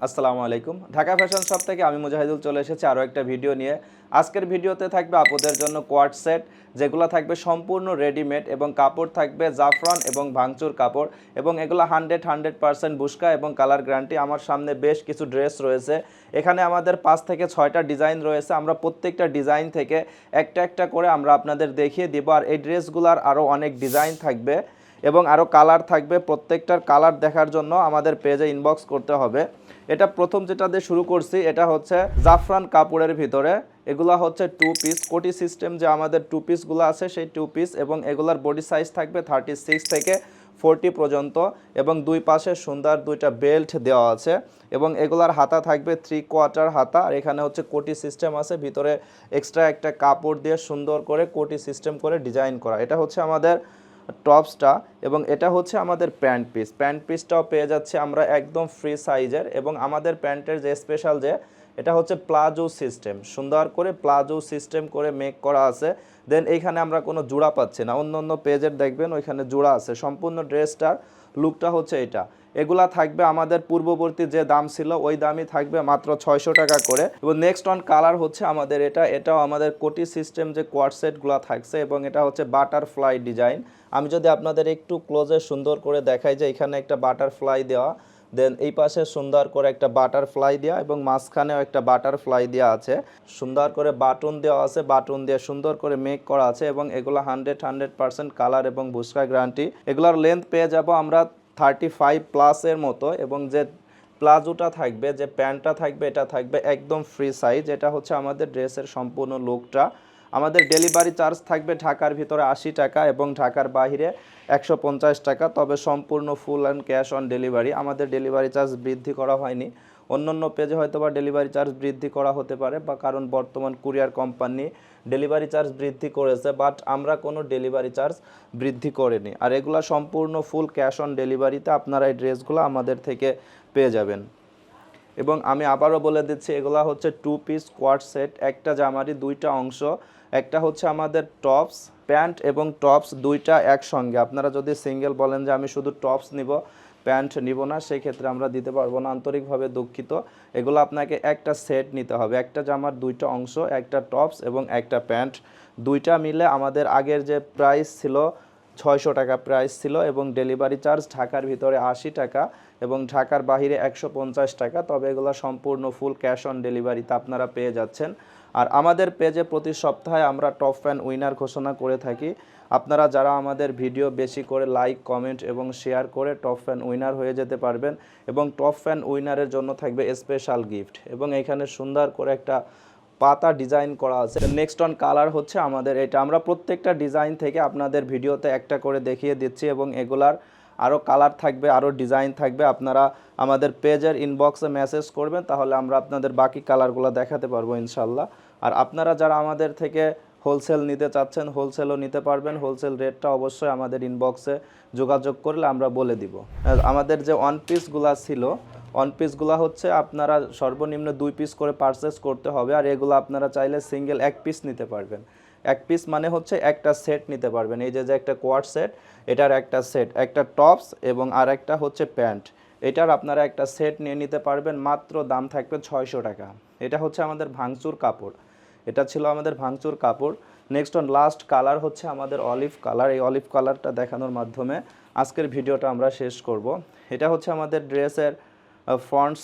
আসসালামু আলাইকুম। Dhaka fashion shop থেকে আমি মুজাহিদুল চলে এসেছি আরও একটা ভিডিও নিয়ে। আজকের ভিডিওতে থাকবে আপুদের জন্য কোয়ার্ড সেট, যেগুলো থাকবে সম্পূর্ণ রেডিমেড এবং কাপড় থাকবে জাফরান এবং ভাঙচুর কাপড়, এবং এগুলো 100% বুশকা এবং কালার গ্যারান্টি। আমার সামনে বেশ কিছু ড্রেস রয়েছে। এখানে আমাদের 5 থেকে 6টা ডিজাইন রয়েছে। আমরা প্রত্যেকটা ডিজাইন থেকে একটা একটা করে আমরা আপনাদের দেখিয়ে দিব। আর এই ড্রেসগুলোর আরও অনেক ডিজাইন থাকবে এবং আরও কালার থাকবে। প্রত্যেকটার কালার দেখার জন্য আমাদের পেজে ইনবক্স করতে হবে। এটা প্রথম যেটা দিয়ে শুরু করছি, এটা হচ্ছে জাফরান কাপড়ের ভিতরে। এগুলা হচ্ছে 2 পিস কোটি সিস্টেম, যে আমাদের 2 পিসগুলো আছে সেই 2 পিস, এবং এগুলার বডি সাইজ থাকবে 36 থেকে 40 পর্যন্ত, এবং দুই পাশে সুন্দর দুইটা বেল্ট দেওয়া আছে, এবং এগুলার হাতা থাকবে 3/4 হাতা। আর এখানে হচ্ছে কোটি সিস্টেম আছে, ভিতরে এক্সট্রা একটা কাপড় দিয়ে সুন্দর করে কোটি সিস্টেম করে ডিজাইন করা। এটা হচ্ছে আমাদের টপসটা, এবং এটা হচ্ছে আমাদের প্যান্ট পিসটাও পেয়ে যাচ্ছে আমরা একদম ফ্রি সাইজের। এবং আমাদের প্যান্টের যে স্পেশাল যে এটা হচ্ছে প্লাজো সিস্টেম, সুন্দর করে প্লাজো সিস্টেম করে মেক করা আছে। দেন এইখানে আমরা কোনো জোড়া পাচ্ছি না, অন্য অন্য পেজের দেখবেন ওইখানে জোড়া আছে। সম্পূর্ণ ড্রেসটার লুকটা হচ্ছে এটা। এগুলা থাকবে আমাদের পূর্ববর্তী যে দাম ছিল ওই দামই থাকবে, মাত্র 600 টাকা করে। এবং নেক্সট অন কালার হচ্ছে আমাদের এটাও আমাদের কোটি সিস্টেম যে কোয়ার্ড সেটগুলো থাকছে, এবং এটা হচ্ছে বাটারফ্লাই ডিজাইন। আমি যদি আপনাদের একটু ক্লোজে সুন্দর করে দেখাই যে এখানে একটা বাটারফ্লাই দেওয়া, দেন এই পাশে সুন্দর করে একটা বাটারফ্লাই দেওয়া, এবং মাঝখানেও একটা বাটারফ্লাই দেওয়া আছে। সুন্দর করে বাটন দেওয়া আছে, বাটন দিয়ে সুন্দর করে মেক করা আছে, এবং এগুলো 100% কালার এবং বুশকা গ্যারান্টি। এগুলোর লেন্থ পেয়ে যাব আমরা 35+ এর মতো, এবং যে প্লাজোটা থাকবে, যে প্যান্টটা থাকবে, এটা থাকবে একদম ফ্রি সাইজ। এটা হচ্ছে আমাদের ড্রেসের সম্পূর্ণ লুকটা। আমাদের ডেলিভারি চার্জ থাকবে ঢাকার ভিতরে 80 টাকা এবং ঢাকার বাইরে 150 টাকা, তবে সম্পূর্ণ full and cash on delivery. আমাদের ডেলিভারি চার্জ বৃদ্ধি করা হয়নি। অন্য পেজে হয়তো বা ডেলিভারি চার্জ বৃদ্ধি করা হতে পারে, বা কারণ বর্তমান কুরিয়ার কোম্পানি ডেলিভারি চার্জ বৃদ্ধি করেছে, বাট আমরা কোনো ডেলিভারি চার্জ বৃদ্ধি করিনি। আর এগুলো সম্পূর্ণ ফুল ক্যাশ অন ডেলিভারিতে আপনারা এই ড্রেসগুলো আমাদের থেকে পেয়ে যাবেন। এবং আমি আবারও বলে দিচ্ছি, এগুলা হচ্ছে 2 পিস কোয়ার্ড সেট, একটা জামারই দুইটা অংশ। একটা হচ্ছে আমাদের টপস, প্যান্ট এবং টপস দুইটা একসঙ্গে। আপনারা যদি সিঙ্গেল বলেন যে আমি শুধু টপস নিব, প্যান্ট নিব না, সেই ক্ষেত্রে আমরা দিতে পারবো না, আন্তরিকভাবে দুঃখিত। এগুলো আপনাকে একটা সেট নিতে হবে, একটা জামার দুইটা অংশ, একটা টপস এবং একটা প্যান্ট, দুইটা মিলে আমাদের আগের যে প্রাইস ছিল 600 টাকা প্রাইস ছিল, এবং ডেলিভারি চার্জ ঢাকার ভিতরে 80 টাকা এবং ঢাকার বাইরে 150 টাকা। তবে এগুলো সম্পূর্ণ ফুল ক্যাশ অন ডেলিভারিতে আপনারা পেয়ে যাচ্ছেন। আর আমাদের পেজে প্রতি সপ্তাহে আমরা টপ ফ্যান উইনার ঘোষণা করে থাকি। আপনারা যারা আমাদের ভিডিও বেশি করে লাইক, কমেন্ট এবং শেয়ার করে টপ ফ্যান উইনার হয়ে যেতে পারবেন, এবং টপ ফ্যান উইনারের জন্য থাকবে স্পেশাল গিফট। এবং এখানে সুন্দর করে একটা পাতা ডিজাইন করা আছে। নেক্সট অন কালার হচ্ছে আমাদের এটা। আমরা প্রত্যেকটা ডিজাইন থেকে আপনাদের ভিডিওতে একটা করে দেখিয়ে দিচ্ছি, এবং এগুলার আরও কালার থাকবে, আরও ডিজাইন থাকবে। আপনারা আমাদের পেজের ইনবক্সে মেসেজ করবেন, তাহলে আমরা আপনাদের বাকি কালারগুলো দেখাতে পারবো ইনশাল্লাহ। আর আপনারা যারা আমাদের থেকে হোলসেল নিতে চাচ্ছেন, হোলসেলও নিতে পারবেন। হোলসেল রেটটা অবশ্যই আমাদের ইনবক্সে যোগাযোগ করলে আমরা বলে দিব। আমাদের যে ওয়ান পিসগুলো ছিল, ওয়ান পিসগুলো হচ্ছে আপনারা সর্বনিম্ন 2 পিস করে পারচেস করতে হবে। আর এগুলো আপনারা চাইলে সিঙ্গেল 1 পিস নিতে পারবেন। 1 পিস মানে হচ্ছে একটা সেট নিতে পারবেন। এই যে একটা কোয়ার্ড সেট, এটার একটা সেট, একটা টপস এবং আর একটা হচ্ছে প্যান্ট, এটার আপনারা একটা সেট নিয়ে নিতে পারবেন। মাত্র দাম থাকবে 600 টাকা। এটা হচ্ছে আমাদের ভাঙচুর কাপড়, এটা ছিল আমাদের ভাঙচুর কাপড়। নেক্সট অন লাস্ট কালার হচ্ছে আমাদের অলিভ কালার। এই অলিভ কালারটা দেখানোর মাধ্যমে আজকের ভিডিওটা আমরা শেষ করব। এটা হচ্ছে আমাদের ড্রেসের ফ্রন্ট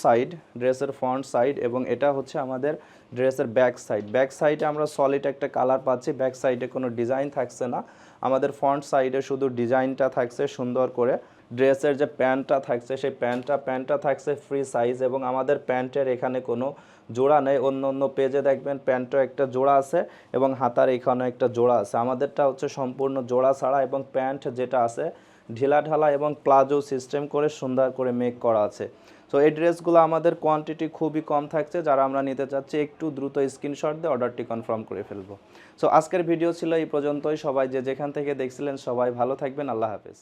সাইড, এবং এটা হচ্ছে আমাদের ড্রেসের ব্যাক সাইডে আমরা সলিড একটা কালার পাচ্ছি। ব্যাক সাইডে কোনো ডিজাইন থাকছে না, আমাদের ফ্রন্ট সাইডে শুধু ডিজাইনটা থাকছে সুন্দর করে। ড্রেসের যে প্যান্টটা থাকছে, সেই প্যান্টটা থাকছে ফ্রি সাইজ, এবং আমাদের প্যান্টের এখানে কোনো জোড়া নেই। অন্য পেজে দেখবেন প্যান্টও একটা জোড়া আছে, এবং হাতার এখানেও একটা জোড়া আছে। আমাদেরটা হচ্ছে সম্পূর্ণ জোড়া ছাড়া, এবং প্যান্ট যেটা আছে ঢিলা ঢালা এবং প্লাজো সিস্টেম করে সুন্দর করে মেক করা আছে। সো এই ড্রেসগুলো আমাদের কোয়ান্টিটি খুবই কম থাকছে। যারা আমরা নিতে চাচ্ছি একটু দ্রুত স্ক্রিনশট দিয়ে অর্ডারটি কনফার্ম করে ফেলবো। সো আজকের ভিডিও ছিল এই পর্যন্তই। সবাই যে যেখান থেকে দেখছিলেন সবাই ভালো থাকবেন। আল্লাহ হাফেজ।